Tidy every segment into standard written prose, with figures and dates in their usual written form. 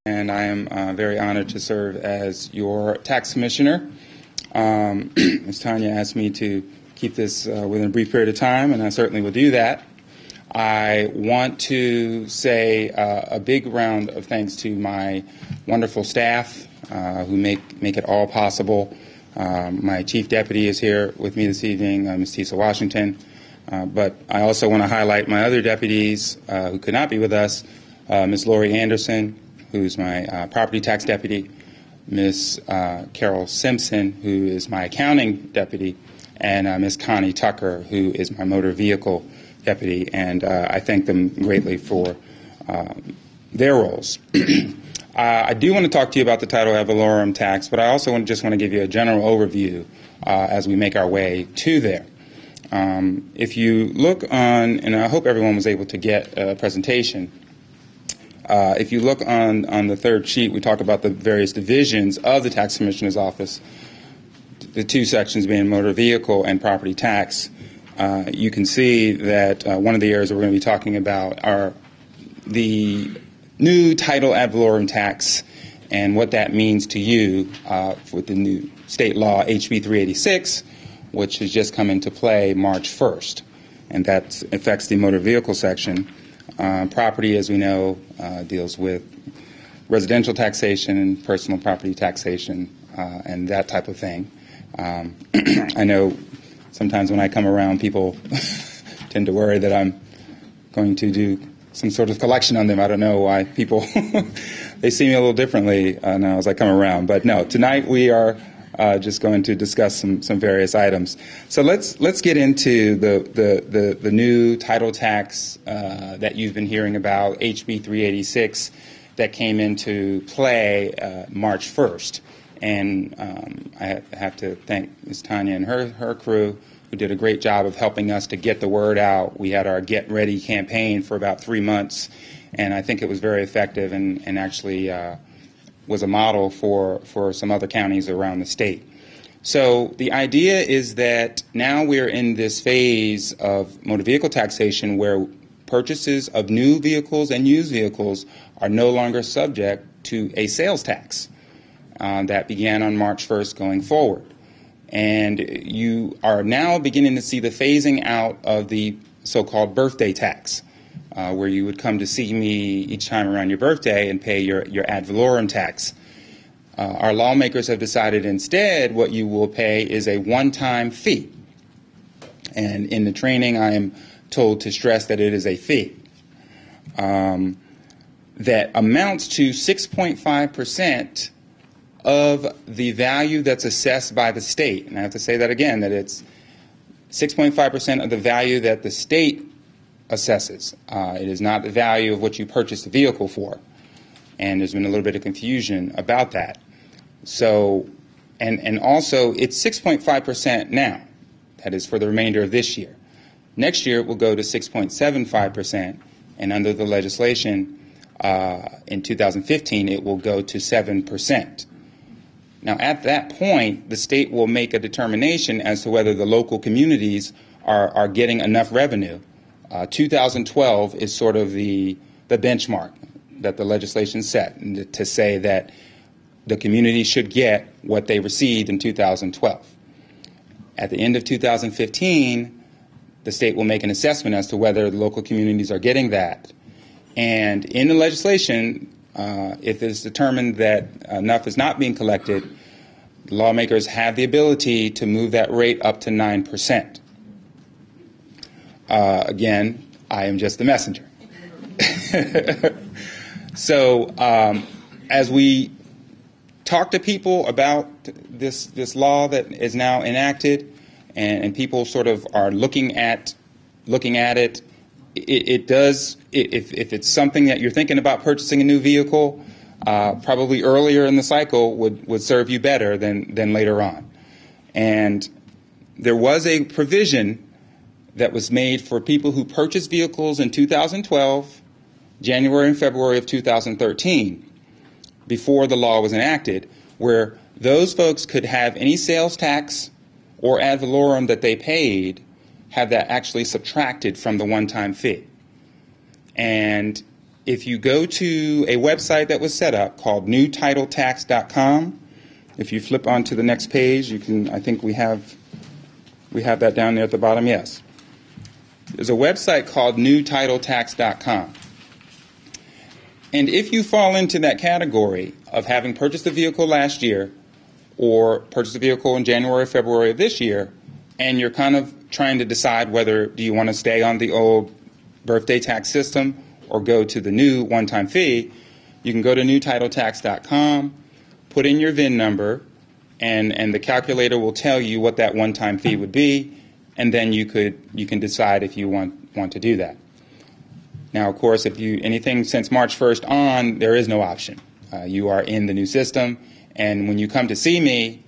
And I am very honored to serve as your tax commissioner. Ms. Tanya asked me to keep this within a brief period of time, and I certainly will do that. I want to say a big round of thanks to my wonderful staff who make it all possible. My chief deputy is here with me this evening, Ms. Tisa Washington. But I also want to highlight my other deputies who could not be with us, Ms. Lori Anderson, who's my property tax deputy, Ms. Carol Simpson, who is my accounting deputy, and Ms. Connie Tucker, who is my motor vehicle deputy. And I thank them greatly for their roles. I do want to talk to you about the title ad valorem tax, but I also just want to give you a general overview as we make our way to there. If you look on, and I hope everyone was able to get a presentation, if you look on the third sheet, we talk about the various divisions of the tax commissioner's office, the two sections being motor vehicle and property tax. You can see that one of the areas that we're going to be talking about are the new title ad valorem tax and what that means to you with the new state law HB 386, which has just come into play March 1st, and that affects the motor vehicle section. Property, as we know, deals with residential taxation, personal property taxation, and that type of thing. I know sometimes when I come around, people tend to worry that I'm going to do some sort of collection on them. I don't know why people, they see me a little differently now as I come around. But no, tonight we are just going to discuss some various items. So let's get into the new title tax that you've been hearing about, HB 386, that came into play March 1st. And I have to thank Ms. Tanya and her crew, who did a great job of helping us to get the word out. We had our Get Ready campaign for about 3 months, and I think it was very effective and actually was a model for some other counties around the state. So the idea is that now we're in this phase of motor vehicle taxation where purchases of new vehicles and used vehicles are no longer subject to a sales tax that began on March 1st going forward. And you are now beginning to see the phasing out of the so-called birthday tax, where you would come to see me each time around your birthday and pay your ad valorem tax. Our lawmakers have decided instead what you will pay is a one-time fee. And in the training, I am told to stress that it is a fee that amounts to 6.5% of the value that's assessed by the state. And I have to say that again, that it's 6.5% of the value that the state assesses. It is not the value of what you purchased the vehicle for. And there's been a little bit of confusion about that. So, and also it's 6.5% now. That is for the remainder of this year. Next year it will go to 6.75%, and under the legislation in 2015 it will go to 7%. Now, at that point, the state will make a determination as to whether the local communities are getting enough revenue. 2012 is sort of the benchmark that the legislation set to say that the community should get what they received in 2012. At the end of 2015, the state will make an assessment as to whether the local communities are getting that. And in the legislation, if it's determined that enough is not being collected, lawmakers have the ability to move that rate up to 9%. Again, I am just the messenger. So as we talk to people about this law that is now enacted, and people sort of are looking at it, it does, if it's something that you're thinking about purchasing a new vehicle, probably earlier in the cycle would serve you better than later on. And there was a provision that was made for people who purchased vehicles in 2012, January and February of 2013, before the law was enacted, where those folks could have any sales tax or ad valorem that they paid, have that actually subtracted from the one-time fee. And if you go to a website that was set up called newtitletax.com, if you flip onto the next page, you can, I think we have that down there at the bottom, yes. There's a website called newtitletax.com. And if you fall into that category of having purchased a vehicle last year or purchased a vehicle in January or February of this year, and you're kind of trying to decide whether do you want to stay on the old birthday tax system or go to the new one-time fee, you can go to newtitletax.com, put in your VIN number, and the calculator will tell you what that one-time fee would be, and then you can decide if you want to do that. Now, of course, if you anything since March 1st on, there is no option. You are in the new system, and when you come to see me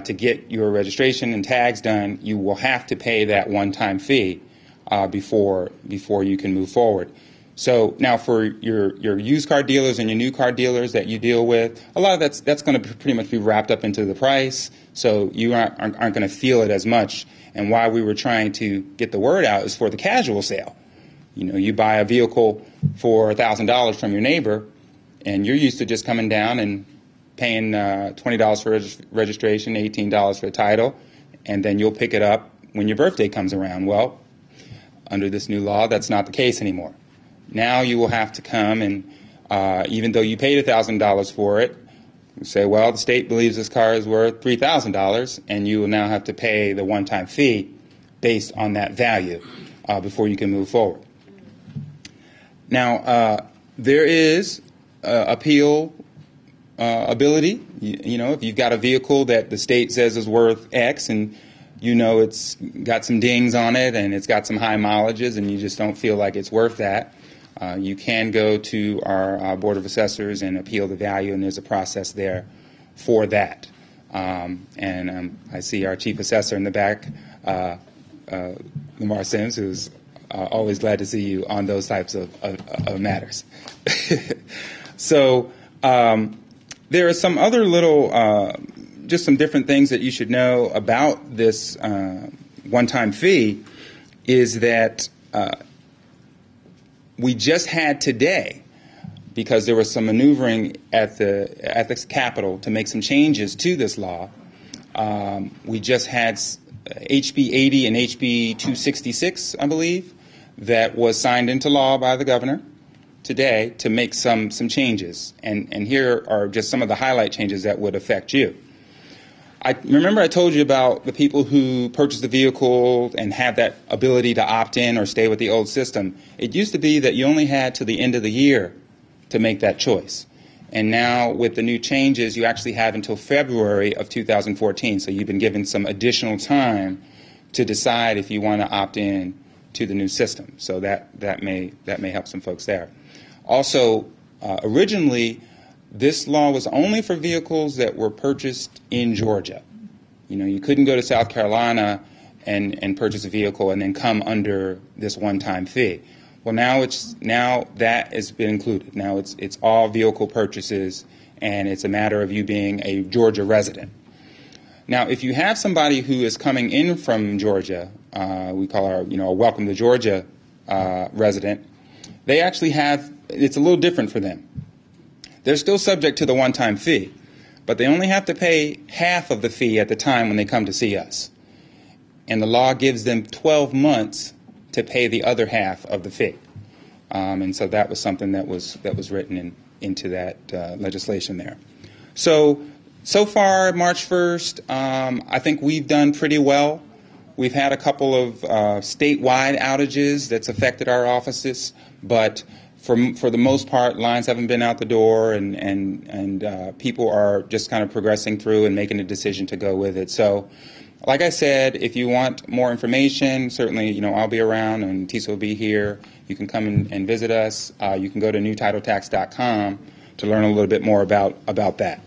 to get your registration and tags done, you will have to pay that one-time fee before you can move forward. So now for your used car dealers and your new car dealers that you deal with, a lot of that's going to pretty much be wrapped up into the price, so you aren't going to feel it as much. And why we were trying to get the word out is for the casual sale. You know, you buy a vehicle for $1,000 from your neighbor, and you're used to just coming down and paying $20 for registration, $18 for the title, and then you'll pick it up when your birthday comes around. Well, under this new law, that's not the case anymore. Now you will have to come and, even though you paid $1,000 for it, you say, well, the state believes this car is worth $3,000, and you will now have to pay the one-time fee based on that value before you can move forward. Now, there is appeal ability. You know, if you've got a vehicle that the state says is worth X and you know it's got some dings on it and it's got some high mileages and you just don't feel like it's worth that, you can go to our Board of Assessors and appeal the value, and there's a process there for that. I see our Chief Assessor in the back, Lamar Sims, who's always glad to see you on those types of matters. So there are some other little, just some different things that you should know about this one-time fee is that we just had today, because there was some maneuvering at the Capitol to make some changes to this law, we just had HB 80 and HB 266, I believe, that was signed into law by the governor today to make some changes. And here are just some of the highlight changes that would affect you. I remember I told you about the people who purchase the vehicle and have that ability to opt in or stay with the old system. It used to be that you only had to the end of the year to make that choice. And now with the new changes, you actually have until February of 2014. So you've been given some additional time to decide if you want to opt in to the new system. So that may help some folks there. Also, originally, this law was only for vehicles that were purchased in Georgia. You know, you couldn't go to South Carolina and purchase a vehicle and then come under this one-time fee. Well, now that has been included. Now it's all vehicle purchases, and it's a matter of you being a Georgia resident. Now, if you have somebody who is coming in from Georgia, we call our a Welcome to Georgia resident, they actually have, it's a little different for them. They're still subject to the one-time fee, but they only have to pay half of the fee at the time when they come to see us. And the law gives them 12 months to pay the other half of the fee. And so that was something that was written into that legislation there. So far, March 1st, I think we've done pretty well. We've had a couple of statewide outages that's affected our offices, but for the most part, lines haven't been out the door, and people are just kind of progressing through and making a decision to go with it. So, like I said, if you want more information, certainly, I'll be around and Tisa will be here. You can come and visit us. You can go to newtitletax.com to learn a little bit more about that.